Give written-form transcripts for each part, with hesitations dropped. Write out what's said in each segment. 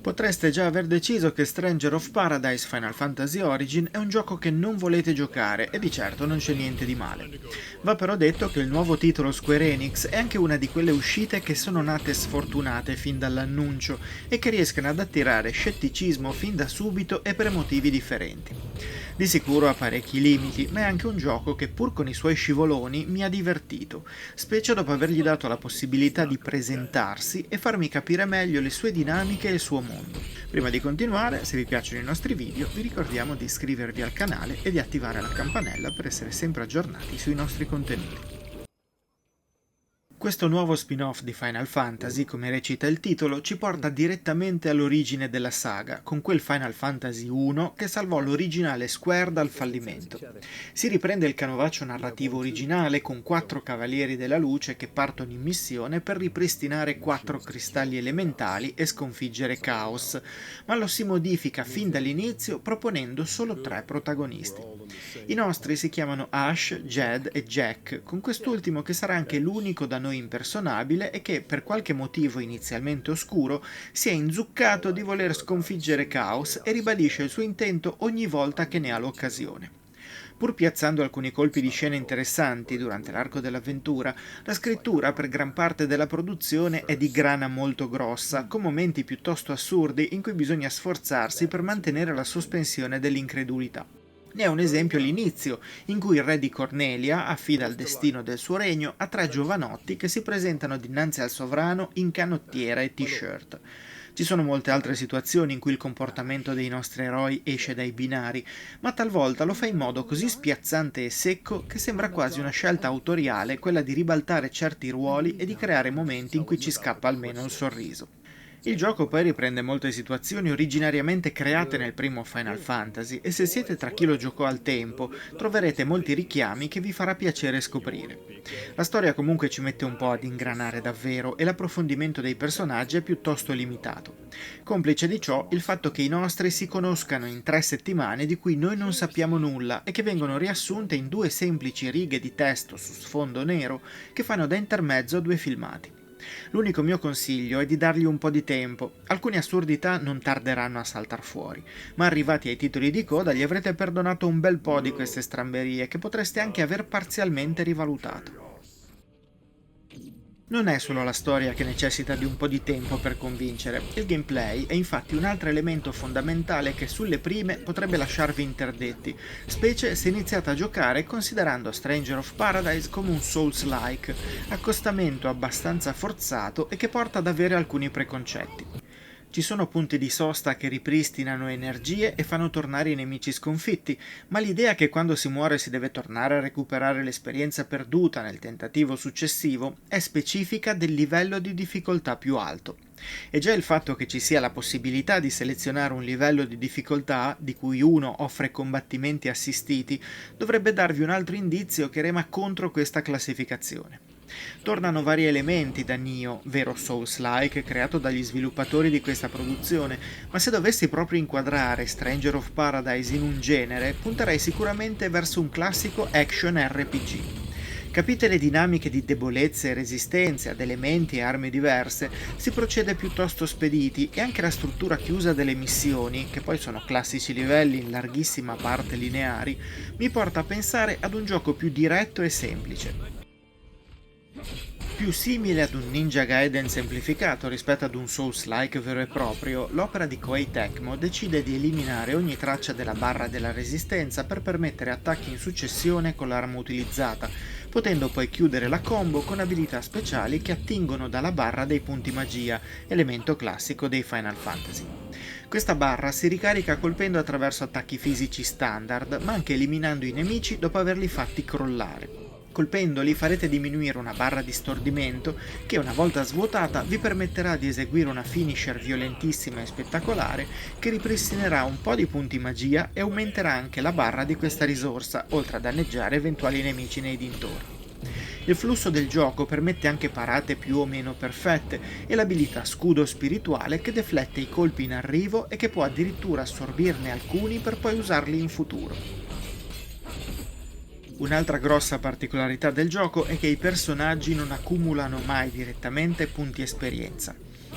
Potreste già aver deciso che Stranger of Paradise Final Fantasy Origin è un gioco che non volete giocare e di certo non c'è niente di male. Va però detto che il nuovo titolo Square Enix è anche una di quelle uscite che sono nate sfortunate fin dall'annuncio e che riescono ad attirare scetticismo fin da subito e per motivi differenti. Di sicuro ha parecchi limiti, ma è anche un gioco che pur con i suoi scivoloni mi ha divertito, specie dopo avergli dato la possibilità di presentarsi e farmi capire meglio le sue dinamiche e il suo mondo. Prima di continuare, se vi piacciono i nostri video, vi ricordiamo di iscrivervi al canale e di attivare la campanella per essere sempre aggiornati sui nostri contenuti. Questo nuovo spin-off di Final Fantasy, come recita il titolo, ci porta direttamente all'origine della saga, con quel Final Fantasy 1 che salvò l'originale Square dal fallimento. Si riprende il canovaccio narrativo originale con 4 Cavalieri della Luce che partono in missione per ripristinare 4 cristalli elementali e sconfiggere Chaos, ma lo si modifica fin dall'inizio proponendo solo 3 protagonisti. I nostri si chiamano Ash, Jed e Jack, con quest'ultimo che sarà anche l'unico da noi impersonabile e che, per qualche motivo inizialmente oscuro, si è inzuccato di voler sconfiggere Chaos e ribadisce il suo intento ogni volta che ne ha l'occasione. Pur piazzando alcuni colpi di scena interessanti durante l'arco dell'avventura, la scrittura per gran parte della produzione è di grana molto grossa, con momenti piuttosto assurdi in cui bisogna sforzarsi per mantenere la sospensione dell'incredulità. Ne è un esempio l'inizio, in cui il re di Cornelia affida il destino del suo regno a 3 giovanotti che si presentano dinanzi al sovrano in canottiera e t-shirt. Ci sono molte altre situazioni in cui il comportamento dei nostri eroi esce dai binari, ma talvolta lo fa in modo così spiazzante e secco che sembra quasi una scelta autoriale quella di ribaltare certi ruoli e di creare momenti in cui ci scappa almeno un sorriso. Il gioco poi riprende molte situazioni originariamente create nel primo Final Fantasy e se siete tra chi lo giocò al tempo troverete molti richiami che vi farà piacere scoprire. La storia comunque ci mette un po' ad ingranare davvero e l'approfondimento dei personaggi è piuttosto limitato. Complice di ciò il fatto che i nostri si conoscano in 3 settimane di cui noi non sappiamo nulla e che vengono riassunte in 2 semplici righe di testo su sfondo nero che fanno da intermezzo a 2 filmati. L'unico mio consiglio è di dargli un po' di tempo, alcune assurdità non tarderanno a saltar fuori, ma arrivati ai titoli di coda gli avrete perdonato un bel po' di queste stramberie che potreste anche aver parzialmente rivalutato. Non è solo la storia che necessita di un po' di tempo per convincere, il gameplay è infatti un altro elemento fondamentale che sulle prime potrebbe lasciarvi interdetti, specie se iniziate a giocare considerando Stranger of Paradise come un Souls-like, accostamento abbastanza forzato e che porta ad avere alcuni preconcetti. Ci sono punti di sosta che ripristinano energie e fanno tornare i nemici sconfitti, ma l'idea che quando si muore si deve tornare a recuperare l'esperienza perduta nel tentativo successivo è specifica del livello di difficoltà più alto. E già il fatto che ci sia la possibilità di selezionare un livello di difficoltà, di cui uno offre combattimenti assistiti, dovrebbe darvi un altro indizio che rema contro questa classificazione. Tornano vari elementi da Nioh, vero Souls-like creato dagli sviluppatori di questa produzione, ma se dovessi proprio inquadrare Stranger of Paradise in un genere, punterei sicuramente verso un classico action RPG. Capite le dinamiche di debolezze e resistenze ad elementi e armi diverse, si procede piuttosto spediti e anche la struttura chiusa delle missioni, che poi sono classici livelli in larghissima parte lineari, mi porta a pensare ad un gioco più diretto e semplice. Più simile ad un Ninja Gaiden semplificato rispetto ad un Souls-like vero e proprio, l'opera di Koei Tecmo decide di eliminare ogni traccia della barra della resistenza per permettere attacchi in successione con l'arma utilizzata, potendo poi chiudere la combo con abilità speciali che attingono dalla barra dei punti magia, elemento classico dei Final Fantasy. Questa barra si ricarica colpendo attraverso attacchi fisici standard, ma anche eliminando i nemici dopo averli fatti crollare. Colpendoli farete diminuire una barra di stordimento che una volta svuotata vi permetterà di eseguire una finisher violentissima e spettacolare che ripristinerà un po' di punti magia e aumenterà anche la barra di questa risorsa, oltre a danneggiare eventuali nemici nei dintorni. Il flusso del gioco permette anche parate più o meno perfette e l'abilità scudo spirituale che deflette i colpi in arrivo e che può addirittura assorbirne alcuni per poi usarli in futuro. Un'altra grossa particolarità del gioco è che i personaggi non accumulano mai direttamente punti esperienza.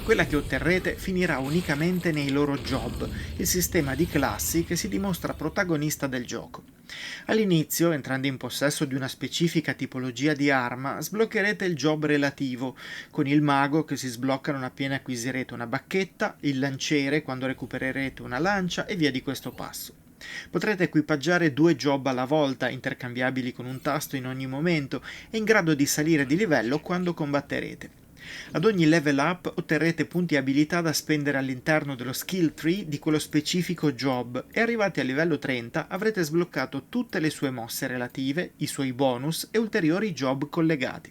Quella che otterrete finirà unicamente nei loro job, il sistema di classi che si dimostra protagonista del gioco. All'inizio, entrando in possesso di una specifica tipologia di arma, sbloccherete il job relativo, con il mago che si sblocca non appena acquisirete una bacchetta, il lanciere quando recupererete una lancia e via di questo passo. Potrete equipaggiare 2 job alla volta, intercambiabili con un tasto in ogni momento e in grado di salire di livello quando combatterete. Ad ogni level up otterrete punti abilità da spendere all'interno dello skill tree di quello specifico job e arrivati al livello 30 avrete sbloccato tutte le sue mosse relative, i suoi bonus e ulteriori job collegati.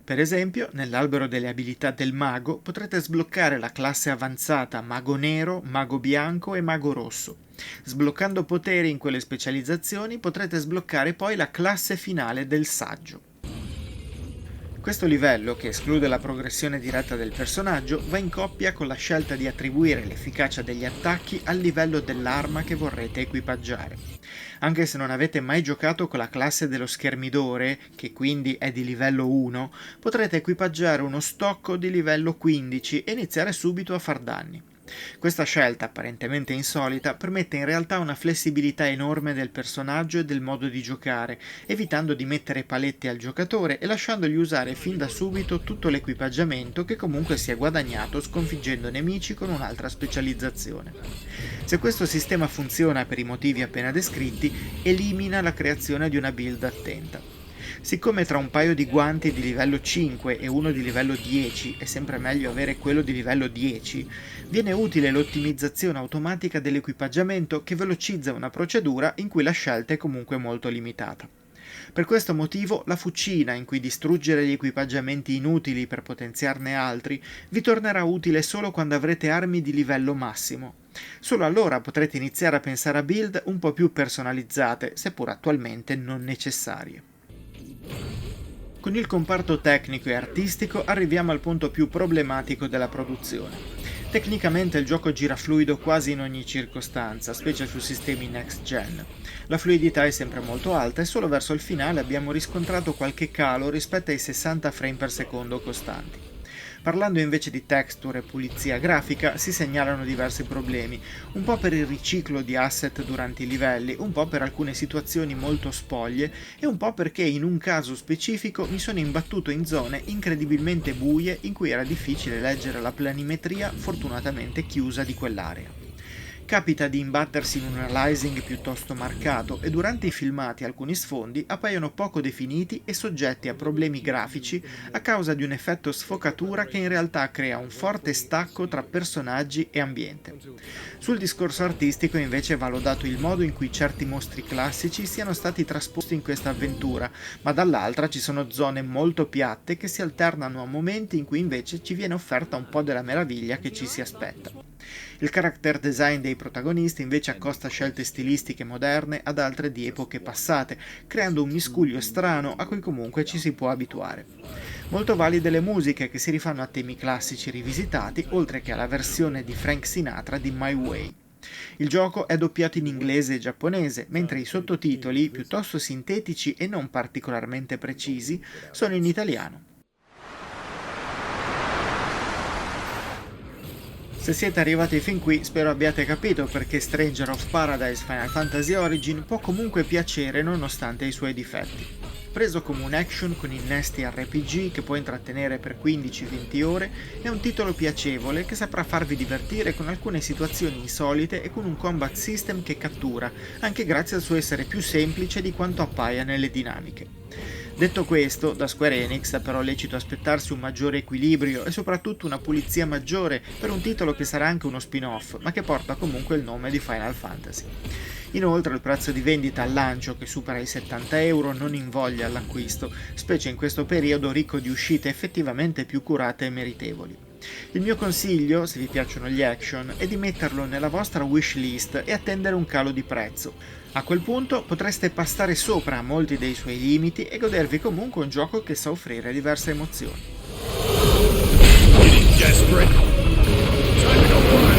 Per esempio, nell'albero delle abilità del mago potrete sbloccare la classe avanzata mago nero, mago bianco e mago rosso. Sbloccando poteri in quelle specializzazioni potrete sbloccare poi la classe finale del saggio. Questo livello, che esclude la progressione diretta del personaggio, va in coppia con la scelta di attribuire l'efficacia degli attacchi al livello dell'arma che vorrete equipaggiare. Anche se non avete mai giocato con la classe dello schermidore, che quindi è di livello 1, potrete equipaggiare uno stocco di livello 15 e iniziare subito a far danni. Questa scelta, apparentemente insolita, permette in realtà una flessibilità enorme del personaggio e del modo di giocare, evitando di mettere paletti al giocatore e lasciandogli usare fin da subito tutto l'equipaggiamento che comunque si è guadagnato sconfiggendo nemici con un'altra specializzazione. Se questo sistema funziona per i motivi appena descritti, elimina la creazione di una build attenta. Siccome tra un paio di guanti di livello 5 e uno di livello 10 è sempre meglio avere quello di livello 10, viene utile l'ottimizzazione automatica dell'equipaggiamento che velocizza una procedura in cui la scelta è comunque molto limitata. Per questo motivo la fucina in cui distruggere gli equipaggiamenti inutili per potenziarne altri vi tornerà utile solo quando avrete armi di livello massimo. Solo allora potrete iniziare a pensare a build un po' più personalizzate, seppur attualmente non necessarie. Con il comparto tecnico e artistico arriviamo al punto più problematico della produzione. Tecnicamente il gioco gira fluido quasi in ogni circostanza, specie su sistemi next gen. La fluidità è sempre molto alta e solo verso il finale abbiamo riscontrato qualche calo rispetto ai 60 frame per secondo costanti. Parlando invece di texture e pulizia grafica si segnalano diversi problemi, un po' per il riciclo di asset durante i livelli, un po' per alcune situazioni molto spoglie e un po' perché in un caso specifico mi sono imbattuto in zone incredibilmente buie in cui era difficile leggere la planimetria fortunatamente chiusa di quell'area. Capita di imbattersi in un aliasing piuttosto marcato e durante i filmati alcuni sfondi appaiono poco definiti e soggetti a problemi grafici a causa di un effetto sfocatura che in realtà crea un forte stacco tra personaggi e ambiente. Sul discorso artistico invece va lodato il modo in cui certi mostri classici siano stati trasposti in questa avventura, ma dall'altra ci sono zone molto piatte che si alternano a momenti in cui invece ci viene offerta un po' della meraviglia che ci si aspetta. Il character design dei protagonisti invece accosta scelte stilistiche moderne ad altre di epoche passate, creando un miscuglio strano a cui comunque ci si può abituare. Molto valide le musiche che si rifanno a temi classici rivisitati, oltre che alla versione di Frank Sinatra di My Way. Il gioco è doppiato in inglese e giapponese, mentre i sottotitoli, piuttosto sintetici e non particolarmente precisi, sono in italiano. Se siete arrivati fin qui, spero abbiate capito perché Stranger of Paradise Final Fantasy Origin può comunque piacere nonostante i suoi difetti. Preso come un action con innesti RPG che può intrattenere per 15-20 ore, è un titolo piacevole che saprà farvi divertire con alcune situazioni insolite e con un combat system che cattura, anche grazie al suo essere più semplice di quanto appaia nelle dinamiche. Detto questo, da Square Enix è però lecito aspettarsi un maggiore equilibrio e soprattutto una pulizia maggiore per un titolo che sarà anche uno spin-off, ma che porta comunque il nome di Final Fantasy. Inoltre il prezzo di vendita al lancio, che supera i €70, non invoglia all'acquisto, specie in questo periodo ricco di uscite effettivamente più curate e meritevoli. Il mio consiglio, se vi piacciono gli action, è di metterlo nella vostra wishlist e attendere un calo di prezzo. A quel punto potreste passare sopra a molti dei suoi limiti e godervi comunque un gioco che sa offrire diverse emozioni. Desperate. Time to go.